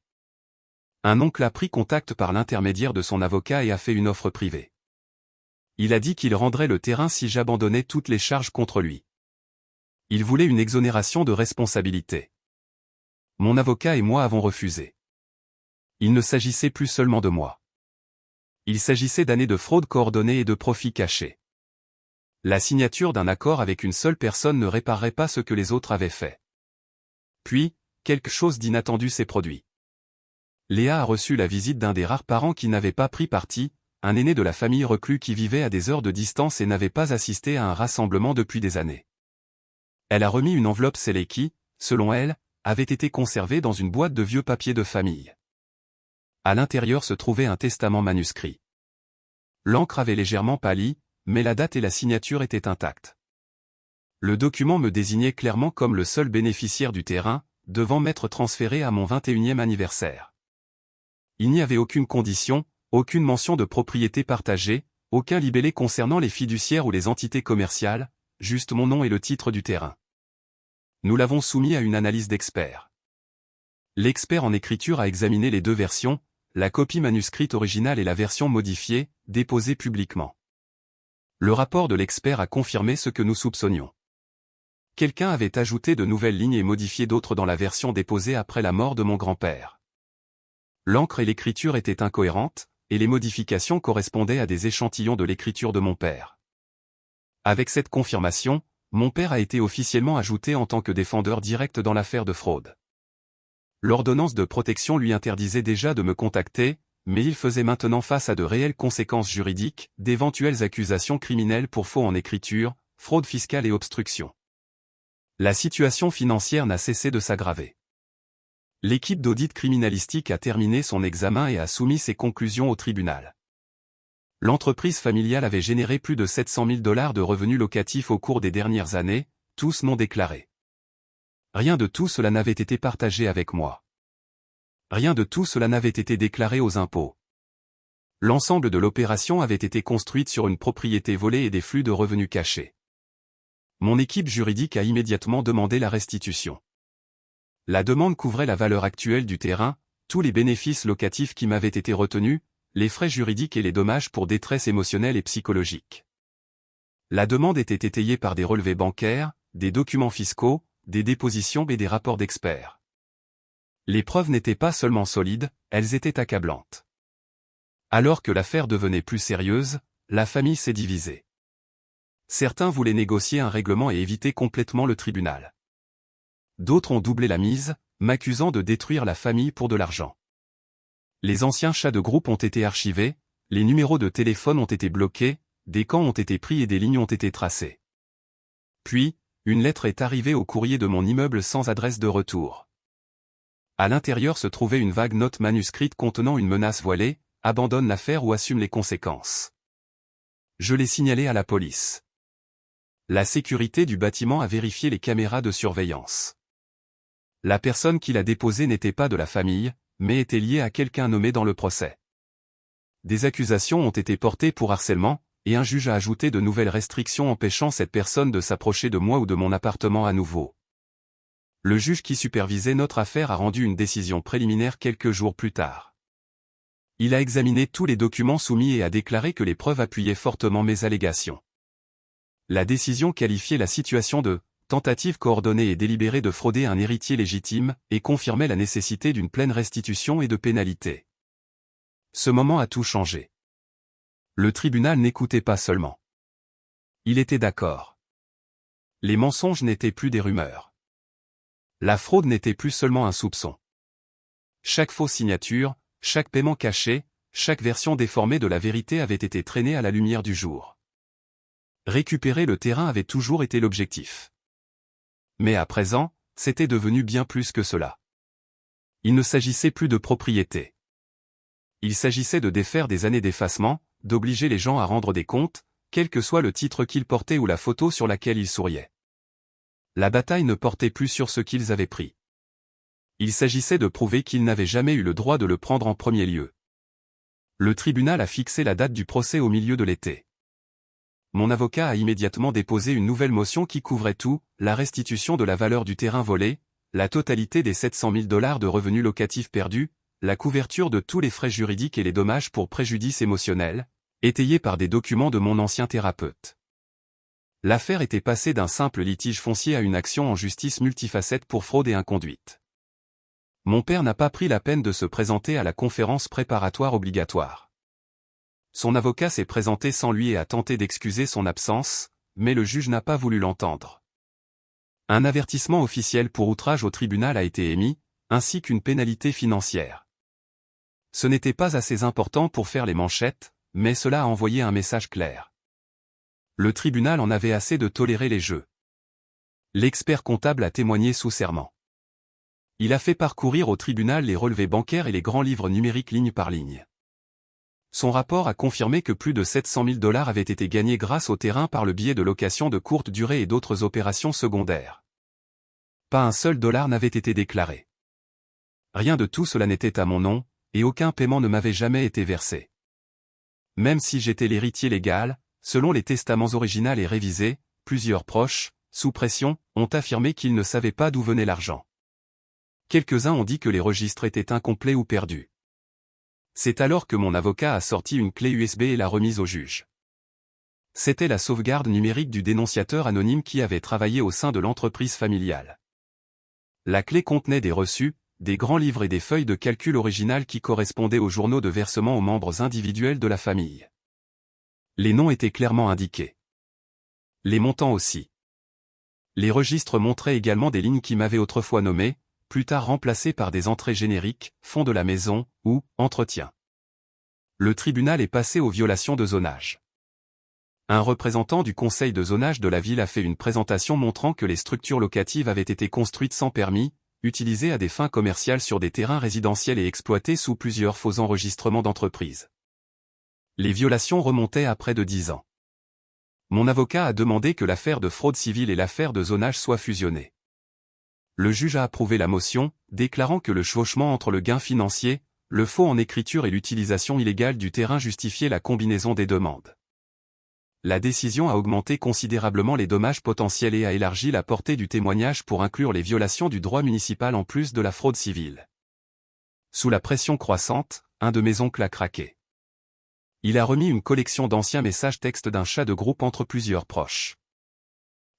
Un oncle a pris contact par l'intermédiaire de son avocat et a fait une offre privée. Il a dit qu'il rendrait le terrain si j'abandonnais toutes les charges contre lui. Il voulait une exonération de responsabilité. Mon avocat et moi avons refusé. Il ne s'agissait plus seulement de moi. Il s'agissait d'années de fraude coordonnée et de profits cachés. La signature d'un accord avec une seule personne ne réparerait pas ce que les autres avaient fait. Puis, quelque chose d'inattendu s'est produit. Léa a reçu la visite d'un des rares parents qui n'avait pas pris parti, un aîné de la famille reclus qui vivait à des heures de distance et n'avait pas assisté à un rassemblement depuis des années. Elle a remis une enveloppe scellée qui, selon elle, avait été conservée dans une boîte de vieux papiers de famille. À l'intérieur se trouvait un testament manuscrit. L'encre avait légèrement pâli, mais la date et la signature étaient intactes. Le document me désignait clairement comme le seul bénéficiaire du terrain, devant m'être transféré à mon 21e anniversaire. Il n'y avait aucune condition, aucune mention de propriété partagée, aucun libellé concernant les fiduciaires ou les entités commerciales, juste mon nom et le titre du terrain. Nous l'avons soumis à une analyse d'expert. L'expert en écriture a examiné les deux versions, la copie manuscrite originale et la version modifiée, déposée publiquement. Le rapport de l'expert a confirmé ce que nous soupçonnions. Quelqu'un avait ajouté de nouvelles lignes et modifié d'autres dans la version déposée après la mort de mon grand-père. L'encre et l'écriture étaient incohérentes, et les modifications correspondaient à des échantillons de l'écriture de mon père. Avec cette confirmation, mon père a été officiellement ajouté en tant que défendeur direct dans l'affaire de fraude. L'ordonnance de protection lui interdisait déjà de me contacter, mais il faisait maintenant face à de réelles conséquences juridiques, d'éventuelles accusations criminelles pour faux en écriture, fraude fiscale et obstruction. La situation financière n'a cessé de s'aggraver. L'équipe d'audit criminalistique a terminé son examen et a soumis ses conclusions au tribunal. L'entreprise familiale avait généré plus de 700 000 $ de revenus locatifs au cours des dernières années, tous non déclarés. Rien de tout cela n'avait été partagé avec moi. Rien de tout cela n'avait été déclaré aux impôts. L'ensemble de l'opération avait été construite sur une propriété volée et des flux de revenus cachés. Mon équipe juridique a immédiatement demandé la restitution. La demande couvrait la valeur actuelle du terrain, tous les bénéfices locatifs qui m'avaient été retenus, les frais juridiques et les dommages pour détresse émotionnelle et psychologique. La demande était étayée par des relevés bancaires, des documents fiscaux, des dépositions et des rapports d'experts. Les preuves n'étaient pas seulement solides, elles étaient accablantes. Alors que l'affaire devenait plus sérieuse, la famille s'est divisée. Certains voulaient négocier un règlement et éviter complètement le tribunal. D'autres ont doublé la mise, m'accusant de détruire la famille pour de l'argent. Les anciens chats de groupe ont été archivés, les numéros de téléphone ont été bloqués, des camps ont été pris et des lignes ont été tracées. Puis, une lettre est arrivée au courrier de mon immeuble sans adresse de retour. À l'intérieur se trouvait une vague note manuscrite contenant une menace voilée, abandonne l'affaire ou assume les conséquences. Je l'ai signalé à la police. La sécurité du bâtiment a vérifié les caméras de surveillance. La personne qui l'a déposé n'était pas de la famille, mais était liée à quelqu'un nommé dans le procès. Des accusations ont été portées pour harcèlement, et un juge a ajouté de nouvelles restrictions empêchant cette personne de s'approcher de moi ou de mon appartement à nouveau. Le juge qui supervisait notre affaire a rendu une décision préliminaire quelques jours plus tard. Il a examiné tous les documents soumis et a déclaré que les preuves appuyaient fortement mes allégations. La décision qualifiait la situation de tentative coordonnée et délibérée de frauder un héritier légitime, et confirmait la nécessité d'une pleine restitution et de pénalité. Ce moment a tout changé. Le tribunal n'écoutait pas seulement. Il était d'accord. Les mensonges n'étaient plus des rumeurs. La fraude n'était plus seulement un soupçon. Chaque fausse signature, chaque paiement caché, chaque version déformée de la vérité avait été traînée à la lumière du jour. Récupérer le terrain avait toujours été l'objectif. Mais à présent, c'était devenu bien plus que cela. Il ne s'agissait plus de propriété. Il s'agissait de défaire des années d'effacement, d'obliger les gens à rendre des comptes, quel que soit le titre qu'ils portaient ou la photo sur laquelle ils souriaient. La bataille ne portait plus sur ce qu'ils avaient pris. Il s'agissait de prouver qu'ils n'avaient jamais eu le droit de le prendre en premier lieu. Le tribunal a fixé la date du procès au milieu de l'été. mon avocat a immédiatement déposé une nouvelle motion qui couvrait tout, la restitution de la valeur du terrain volé, la totalité des 700 000 $ de revenus locatifs perdus, la couverture de tous les frais juridiques et les dommages pour préjudice émotionnel, étayés par des documents de mon ancien thérapeute. L'affaire était passée d'un simple litige foncier à une action en justice multifacette pour fraude et inconduite. Mon père n'a pas pris la peine de se présenter à la conférence préparatoire obligatoire. Son avocat s'est présenté sans lui et a tenté d'excuser son absence, mais le juge n'a pas voulu l'entendre. Un avertissement officiel pour outrage au tribunal a été émis, ainsi qu'une pénalité financière. Ce n'était pas assez important pour faire les manchettes, mais cela a envoyé un message clair. Le tribunal en avait assez de tolérer les jeux. L'expert comptable a témoigné sous serment. Il a fait parcourir au tribunal les relevés bancaires et les grands livres numériques ligne par ligne. Son rapport a confirmé que plus de 700 000 $ avaient été gagnés grâce au terrain par le biais de locations de courte durée et d'autres opérations secondaires. Pas un seul dollar n'avait été déclaré. Rien de tout cela n'était à mon nom, et aucun paiement ne m'avait jamais été versé. Même si j'étais l'héritier légal, selon les testaments originaux et révisés, plusieurs proches, sous pression, ont affirmé qu'ils ne savaient pas d'où venait l'argent. Quelques-uns ont dit que les registres étaient incomplets ou perdus. C'est alors que mon avocat a sorti une clé USB et l'a remise au juge. C'était la sauvegarde numérique du dénonciateur anonyme qui avait travaillé au sein de l'entreprise familiale. La clé contenait des reçus, des grands livres et des feuilles de calcul originales qui correspondaient aux journaux de versement aux membres individuels de la famille. Les noms étaient clairement indiqués. Les montants aussi. Les registres montraient également des lignes qui m'avaient autrefois nommées, plus tard remplacées par des entrées génériques, fonds de la maison, ou entretien. Le tribunal est passé aux violations de zonage. Un représentant du conseil de zonage de la ville a fait une présentation montrant que les structures locatives avaient été construites sans permis, utilisées à des fins commerciales sur des terrains résidentiels et exploitées sous plusieurs faux enregistrements d'entreprise. Les violations remontaient à près de 10 ans. Mon avocat a demandé que l'affaire de fraude civile et l'affaire de zonage soient fusionnées. Le juge a approuvé la motion, déclarant que le chevauchement entre le gain financier, le faux en écriture et l'utilisation illégale du terrain justifiait la combinaison des demandes. La décision a augmenté considérablement les dommages potentiels et a élargi la portée du témoignage pour inclure les violations du droit municipal en plus de la fraude civile. Sous la pression croissante, un de mes oncles a craqué. Il a remis une collection d'anciens messages textes d'un chat de groupe entre plusieurs proches.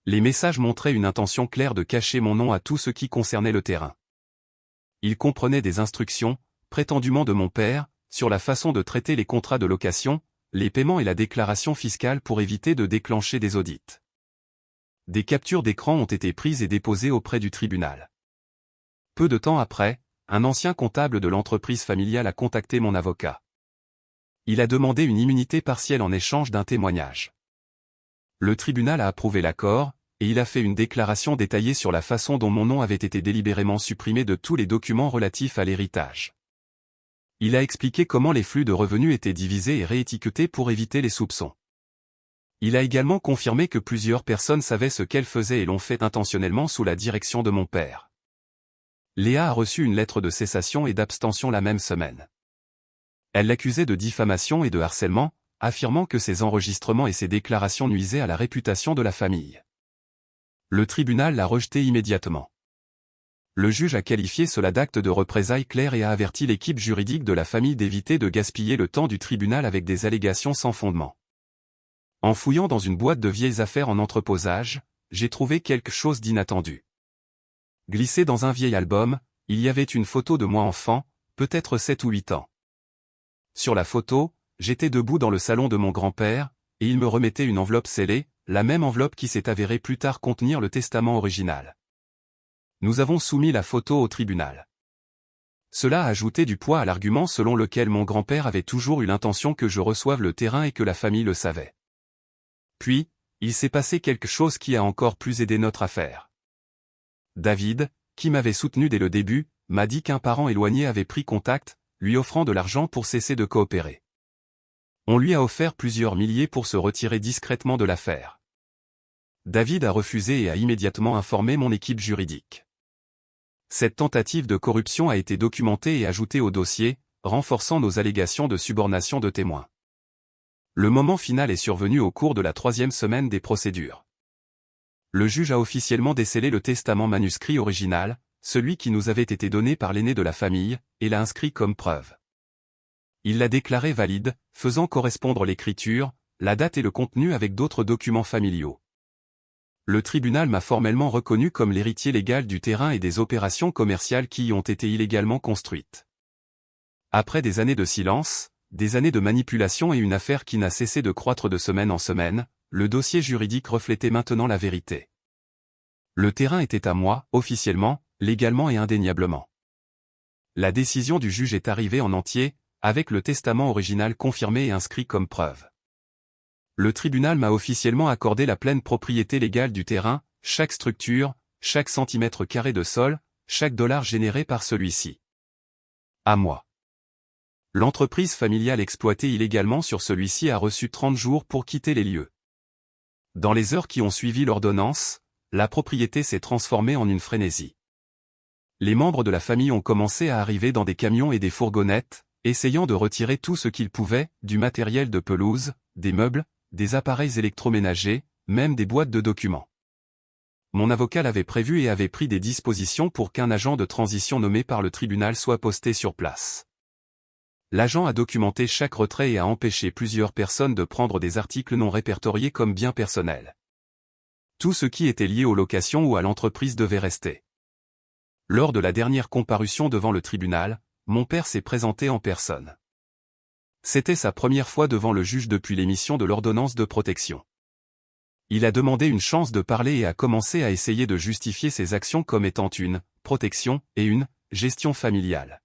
Les messages montraient une intention claire de cacher mon nom à tout ce qui concernait le terrain. Ils comprenaient des instructions, prétendument de mon père, sur la façon de traiter les contrats de location, les paiements et la déclaration fiscale pour éviter de déclencher des audits. Des captures d'écran ont été prises et déposées auprès du tribunal. Peu de temps après, un ancien comptable de l'entreprise familiale a contacté mon avocat. Il a demandé une immunité partielle en échange d'un témoignage. Le tribunal a approuvé l'accord, et il a fait une déclaration détaillée sur la façon dont mon nom avait été délibérément supprimé de tous les documents relatifs à l'héritage. Il a expliqué comment les flux de revenus étaient divisés et réétiquetés pour éviter les soupçons. Il a également confirmé que plusieurs personnes savaient ce qu'elles faisaient et l'ont fait intentionnellement sous la direction de mon père. Léa a reçu une lettre de cessation et d'abstention la même semaine. Elle l'accusait de diffamation et de harcèlement, affirmant que ses enregistrements et ses déclarations nuisaient à la réputation de la famille. Le tribunal l'a rejeté immédiatement. Le juge a qualifié cela d'acte de représailles claires et a averti l'équipe juridique de la famille d'éviter de gaspiller le temps du tribunal avec des allégations sans fondement. En fouillant dans une boîte de vieilles affaires en entreposage, j'ai trouvé quelque chose d'inattendu. Glissé dans un vieil album, il y avait une photo de moi enfant, peut-être 7 ou 8 ans. Sur la photo, j'étais debout dans le salon de mon grand-père, et il me remettait une enveloppe scellée, la même enveloppe qui s'est avérée plus tard contenir le testament original. Nous avons soumis la photo au tribunal. Cela a ajouté du poids à l'argument selon lequel mon grand-père avait toujours eu l'intention que je reçoive le terrain et que la famille le savait. Puis, il s'est passé quelque chose qui a encore plus aidé notre affaire. David, qui m'avait soutenu dès le début, m'a dit qu'un parent éloigné avait pris contact, lui offrant de l'argent pour cesser de coopérer. On lui a offert plusieurs milliers pour se retirer discrètement de l'affaire. David a refusé et a immédiatement informé mon équipe juridique. Cette tentative de corruption a été documentée et ajoutée au dossier, renforçant nos allégations de subornation de témoins. Le moment final est survenu au cours de la 3e semaine des procédures. Le juge a officiellement décelé le testament manuscrit original, celui qui nous avait été donné par l'aîné de la famille, et l'a inscrit comme preuve. Il l'a déclaré valide, faisant correspondre l'écriture, la date et le contenu avec d'autres documents familiaux. Le tribunal m'a formellement reconnu comme l'héritier légal du terrain et des opérations commerciales qui y ont été illégalement construites. Après des années de silence, des années de manipulation et une affaire qui n'a cessé de croître de semaine en semaine, le dossier juridique reflétait maintenant la vérité. Le terrain était à moi, officiellement, légalement et indéniablement. La décision du juge est arrivée en entier, avec le testament original confirmé et inscrit comme preuve. Le tribunal m'a officiellement accordé la pleine propriété légale du terrain, chaque structure, chaque centimètre carré de sol, chaque dollar généré par celui-ci. À moi. L'entreprise familiale exploitée illégalement sur celui-ci a reçu 30 jours pour quitter les lieux. Dans les heures qui ont suivi l'ordonnance, la propriété s'est transformée en une frénésie. Les membres de la famille ont commencé à arriver dans des camions et des fourgonnettes, essayant de retirer tout ce qu'ils pouvaient, du matériel de pelouse, des meubles, des appareils électroménagers, même des boîtes de documents. Mon avocat l'avait prévu et avait pris des dispositions pour qu'un agent de transition nommé par le tribunal soit posté sur place. L'agent a documenté chaque retrait et a empêché plusieurs personnes de prendre des articles non répertoriés comme biens personnels. Tout ce qui était lié aux locations ou à l'entreprise devait rester. Lors de la dernière comparution devant le tribunal, mon père s'est présenté en personne. C'était sa première fois devant le juge depuis l'émission de l'ordonnance de protection. Il a demandé une chance de parler et a commencé à essayer de justifier ses actions comme étant une protection et une gestion familiale.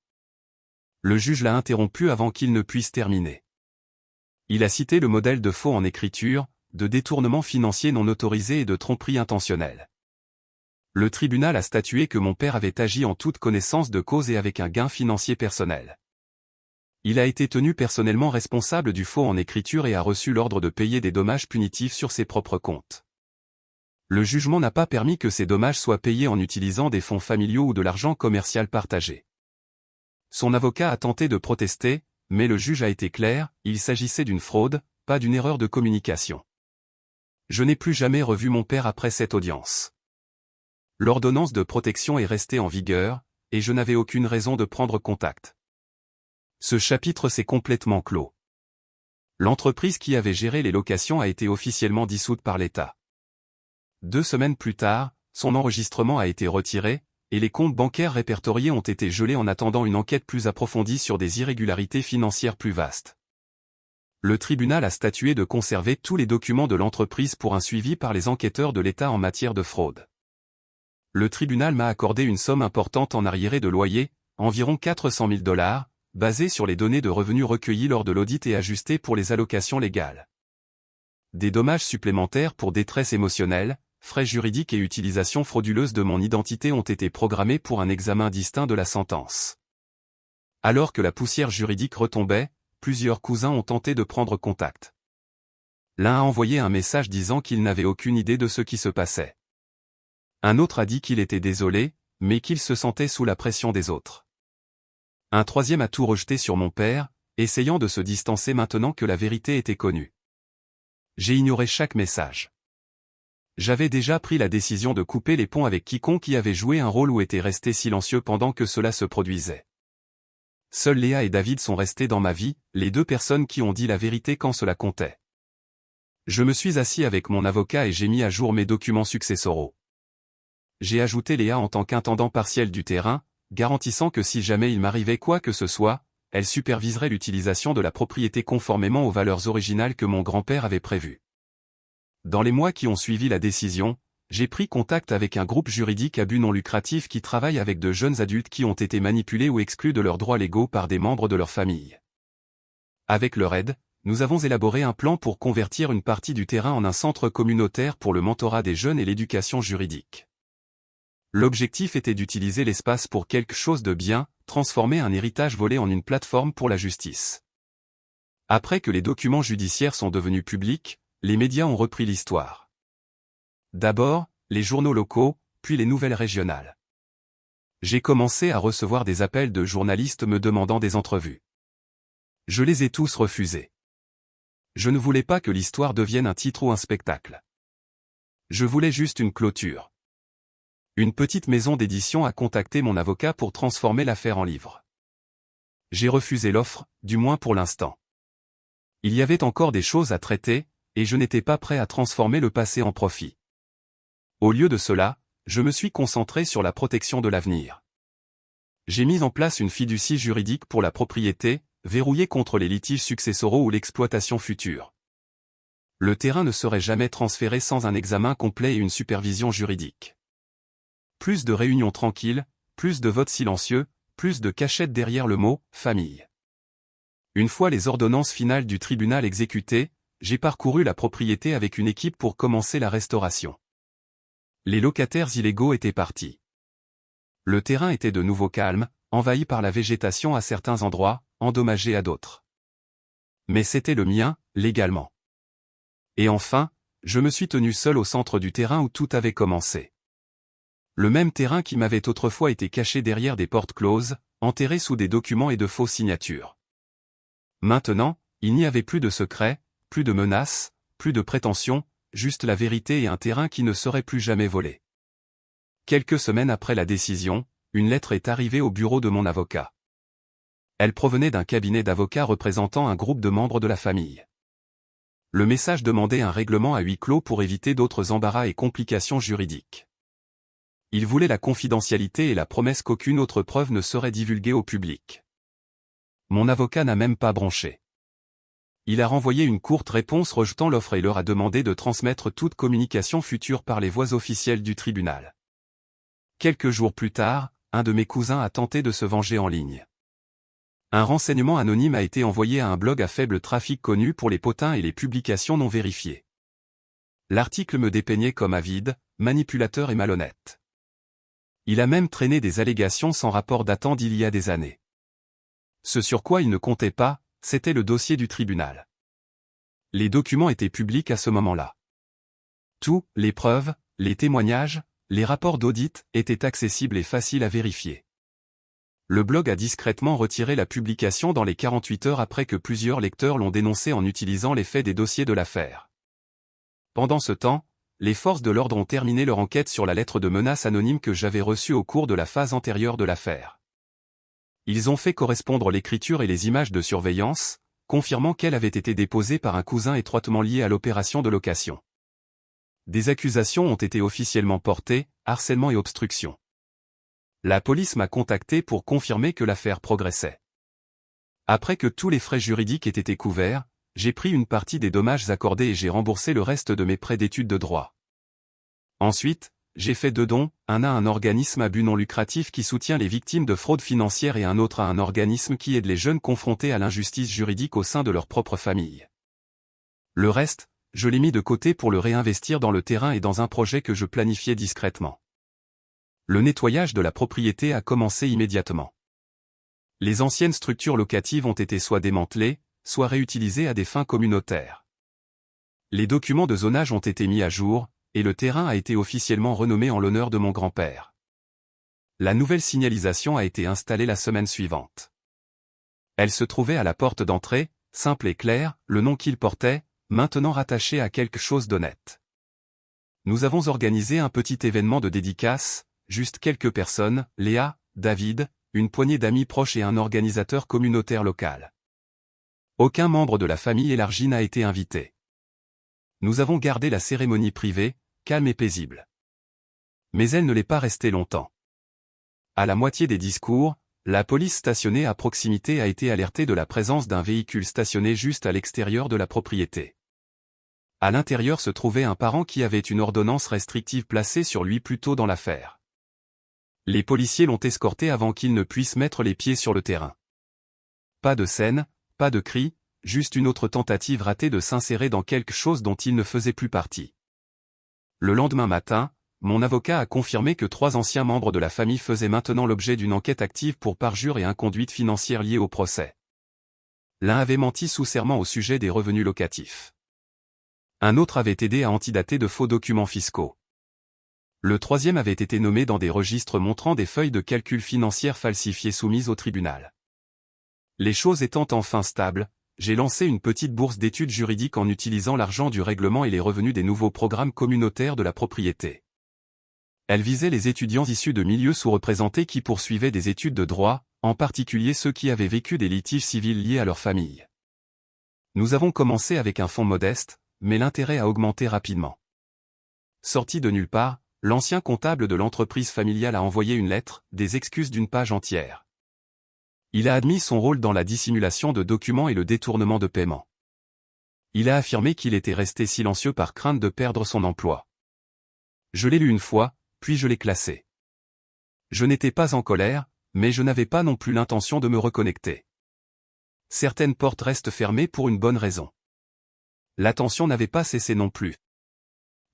Le juge l'a interrompu avant qu'il ne puisse terminer. Il a cité le modèle de faux en écriture, de détournement financier non autorisé et de tromperie intentionnelle. Le tribunal a statué que mon père avait agi en toute connaissance de cause et avec un gain financier personnel. Il a été tenu personnellement responsable du faux en écriture et a reçu l'ordre de payer des dommages punitifs sur ses propres comptes. Le jugement n'a pas permis que ces dommages soient payés en utilisant des fonds familiaux ou de l'argent commercial partagé. Son avocat a tenté de protester, mais le juge a été clair, il s'agissait d'une fraude, pas d'une erreur de communication. Je n'ai plus jamais revu mon père après cette audience. L'ordonnance de protection est restée en vigueur, et je n'avais aucune raison de prendre contact. Ce chapitre s'est complètement clos. L'entreprise qui avait géré les locations a été officiellement dissoute par l'État. 2 semaines plus tard, son enregistrement a été retiré, et les comptes bancaires répertoriés ont été gelés en attendant une enquête plus approfondie sur des irrégularités financières plus vastes. Le tribunal a statué de conserver tous les documents de l'entreprise pour un suivi par les enquêteurs de l'État en matière de fraude. Le tribunal m'a accordé une somme importante en arriérés de loyer, environ 400 000 $, basée sur les données de revenus recueillies lors de l'audit et ajustées pour les allocations légales. Des dommages supplémentaires pour détresse émotionnelle, frais juridiques et utilisation frauduleuse de mon identité ont été programmés pour un examen distinct de la sentence. Alors que la poussière juridique retombait, plusieurs cousins ont tenté de prendre contact. L'un a envoyé un message disant qu'il n'avait aucune idée de ce qui se passait. Un autre a dit qu'il était désolé, mais qu'il se sentait sous la pression des autres. Un troisième a tout rejeté sur mon père, essayant de se distancer maintenant que la vérité était connue. J'ai ignoré chaque message. J'avais déjà pris la décision de couper les ponts avec quiconque y avait joué un rôle ou était resté silencieux pendant que cela se produisait. Seuls Léa et David sont restés dans ma vie, les 2 personnes qui ont dit la vérité quand cela comptait. Je me suis assis avec mon avocat et j'ai mis à jour mes documents successoraux. J'ai ajouté Léa en tant qu'intendant partiel du terrain, garantissant que si jamais il m'arrivait quoi que ce soit, elle superviserait l'utilisation de la propriété conformément aux valeurs originales que mon grand-père avait prévues. Dans les mois qui ont suivi la décision, j'ai pris contact avec un groupe juridique à but non lucratif qui travaille avec de jeunes adultes qui ont été manipulés ou exclus de leurs droits légaux par des membres de leur famille. Avec leur aide, nous avons élaboré un plan pour convertir une partie du terrain en un centre communautaire pour le mentorat des jeunes et l'éducation juridique. L'objectif était d'utiliser l'espace pour quelque chose de bien, transformer un héritage volé en une plateforme pour la justice. Après que les documents judiciaires sont devenus publics, les médias ont repris l'histoire. D'abord, les journaux locaux, puis les nouvelles régionales. J'ai commencé à recevoir des appels de journalistes me demandant des entrevues. Je les ai tous refusés. Je ne voulais pas que l'histoire devienne un titre ou un spectacle. Je voulais juste une clôture. Une petite maison d'édition a contacté mon avocat pour transformer l'affaire en livre. J'ai refusé l'offre, du moins pour l'instant. Il y avait encore des choses à traiter, et je n'étais pas prêt à transformer le passé en profit. Au lieu de cela, je me suis concentré sur la protection de l'avenir. J'ai mis en place une fiducie juridique pour la propriété, verrouillée contre les litiges successoraux ou l'exploitation future. Le terrain ne serait jamais transféré sans un examen complet et une supervision juridique. Plus de réunions tranquilles, plus de votes silencieux, plus de cachettes derrière le mot « famille ». Une fois les ordonnances finales du tribunal exécutées, j'ai parcouru la propriété avec une équipe pour commencer la restauration. Les locataires illégaux étaient partis. Le terrain était de nouveau calme, envahi par la végétation à certains endroits, endommagé à d'autres. Mais c'était le mien, légalement. Et enfin, je me suis tenu seul au centre du terrain où tout avait commencé. Le même terrain qui m'avait autrefois été caché derrière des portes closes, enterré sous des documents et de fausses signatures. Maintenant, il n'y avait plus de secrets, plus de menaces, plus de prétentions, juste la vérité et un terrain qui ne serait plus jamais volé. Quelques semaines après la décision, une lettre est arrivée au bureau de mon avocat. Elle provenait d'un cabinet d'avocats représentant un groupe de membres de la famille. Le message demandait un règlement à huis clos pour éviter d'autres embarras et complications juridiques. Il voulait la confidentialité et la promesse qu'aucune autre preuve ne serait divulguée au public. Mon avocat n'a même pas bronché. Il a renvoyé une courte réponse rejetant l'offre et leur a demandé de transmettre toute communication future par les voies officielles du tribunal. Quelques jours plus tard, un de mes cousins a tenté de se venger en ligne. Un renseignement anonyme a été envoyé à un blog à faible trafic connu pour les potins et les publications non vérifiées. L'article me dépeignait comme avide, manipulateur et malhonnête. Il a même traîné des allégations sans rapport datant d'il y a des années. Ce sur quoi il ne comptait pas, c'était le dossier du tribunal. Les documents étaient publics à ce moment-là. Tout, les preuves, les témoignages, les rapports d'audit, étaient accessibles et faciles à vérifier. Le blog a discrètement retiré la publication dans les 48 heures après que plusieurs lecteurs l'ont dénoncé en utilisant les faits des dossiers de l'affaire. Pendant ce temps, les forces de l'ordre ont terminé leur enquête sur la lettre de menace anonyme que j'avais reçue au cours de la phase antérieure de l'affaire. Ils ont fait correspondre l'écriture et les images de surveillance, confirmant qu'elle avait été déposée par un cousin étroitement lié à l'opération de location. Des accusations ont été officiellement portées, harcèlement et obstruction. La police m'a contacté pour confirmer que l'affaire progressait. Après que tous les frais juridiques aient été couverts, j'ai pris une partie des dommages accordés et j'ai remboursé le reste de mes prêts d'études de droit. Ensuite, j'ai fait 2 dons, un à un organisme à but non lucratif qui soutient les victimes de fraude financière et un autre à un organisme qui aide les jeunes confrontés à l'injustice juridique au sein de leur propre famille. Le reste, je l'ai mis de côté pour le réinvestir dans le terrain et dans un projet que je planifiais discrètement. Le nettoyage de la propriété a commencé immédiatement. Les anciennes structures locatives ont été soit démantelées, soit réutilisées à des fins communautaires. Les documents de zonage ont été mis à jour, et le terrain a été officiellement renommé en l'honneur de mon grand-père. La nouvelle signalisation a été installée la semaine suivante. Elle se trouvait à la porte d'entrée, simple et claire, le nom qu'il portait, maintenant rattaché à quelque chose d'honnête. Nous avons organisé un petit événement de dédicace, juste quelques personnes, Léa, David, une poignée d'amis proches et un organisateur communautaire local. Aucun membre de la famille élargie n'a été invité. Nous avons gardé la cérémonie privée, calme et paisible. Mais elle ne l'est pas restée longtemps. À la moitié des discours, la police stationnée à proximité a été alertée de la présence d'un véhicule stationné juste à l'extérieur de la propriété. À l'intérieur se trouvait un parent qui avait une ordonnance restrictive placée sur lui plus tôt dans l'affaire. Les policiers l'ont escorté avant qu'il ne puisse mettre les pieds sur le terrain. Pas de scène, pas de cris, juste une autre tentative ratée de s'insérer dans quelque chose dont il ne faisait plus partie. Le lendemain matin, mon avocat a confirmé que 3 anciens membres de la famille faisaient maintenant l'objet d'une enquête active pour parjure et inconduite financière liée au procès. L'un avait menti sous serment au sujet des revenus locatifs. Un autre avait aidé à antidater de faux documents fiscaux. Le 3e avait été nommé dans des registres montrant des feuilles de calcul financières falsifiées soumises au tribunal. Les choses étant enfin stables, j'ai lancé une petite bourse d'études juridiques en utilisant l'argent du règlement et les revenus des nouveaux programmes communautaires de la propriété. Elle visait les étudiants issus de milieux sous-représentés qui poursuivaient des études de droit, en particulier ceux qui avaient vécu des litiges civils liés à leur famille. Nous avons commencé avec un fonds modeste, mais l'intérêt a augmenté rapidement. Sorti de nulle part, l'ancien comptable de l'entreprise familiale a envoyé une lettre, des excuses d'une page entière. Il a admis son rôle dans la dissimulation de documents et le détournement de paiement. Il a affirmé qu'il était resté silencieux par crainte de perdre son emploi. Je l'ai lu une fois, puis je l'ai classé. Je n'étais pas en colère, mais je n'avais pas non plus l'intention de me reconnecter. Certaines portes restent fermées pour une bonne raison. L'attention n'avait pas cessé non plus.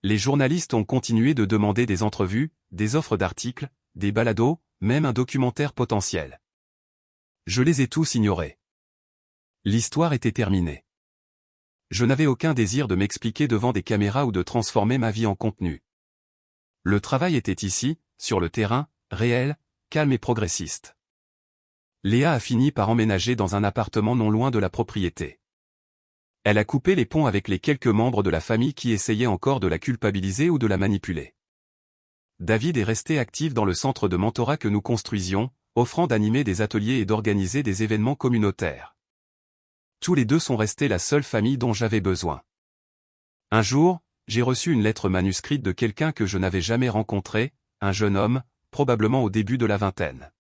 Les journalistes ont continué de demander des entrevues, des offres d'articles, des balados, même un documentaire potentiel. Je les ai tous ignorés. L'histoire était terminée. Je n'avais aucun désir de m'expliquer devant des caméras ou de transformer ma vie en contenu. Le travail était ici, sur le terrain, réel, calme et progressiste. Léa a fini par emménager dans un appartement non loin de la propriété. Elle a coupé les ponts avec les quelques membres de la famille qui essayaient encore de la culpabiliser ou de la manipuler. David est resté actif dans le centre de mentorat que nous construisions, offrant d'animer des ateliers et d'organiser des événements communautaires. Tous les deux sont restés la seule famille dont j'avais besoin. Un jour, j'ai reçu une lettre manuscrite de quelqu'un que je n'avais jamais rencontré, un jeune homme, probablement au début de la vingtaine.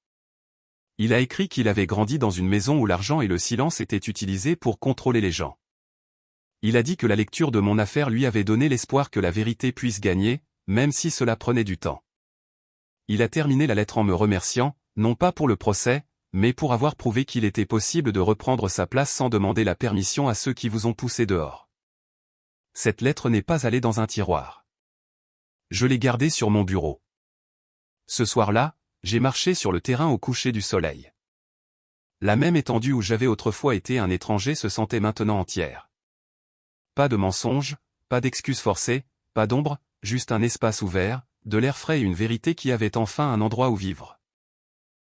Il a écrit qu'il avait grandi dans une maison où l'argent et le silence étaient utilisés pour contrôler les gens. Il a dit que la lecture de mon affaire lui avait donné l'espoir que la vérité puisse gagner, même si cela prenait du temps. Il a terminé la lettre en me remerciant, non pas pour le procès, mais pour avoir prouvé qu'il était possible de reprendre sa place sans demander la permission à ceux qui vous ont poussé dehors. Cette lettre n'est pas allée dans un tiroir. Je l'ai gardée sur mon bureau. Ce soir-là, j'ai marché sur le terrain au coucher du soleil. La même étendue où j'avais autrefois été un étranger se sentait maintenant entière. Pas de mensonges, pas d'excuses forcées, pas d'ombre, juste un espace ouvert, de l'air frais et une vérité qui avait enfin un endroit où vivre.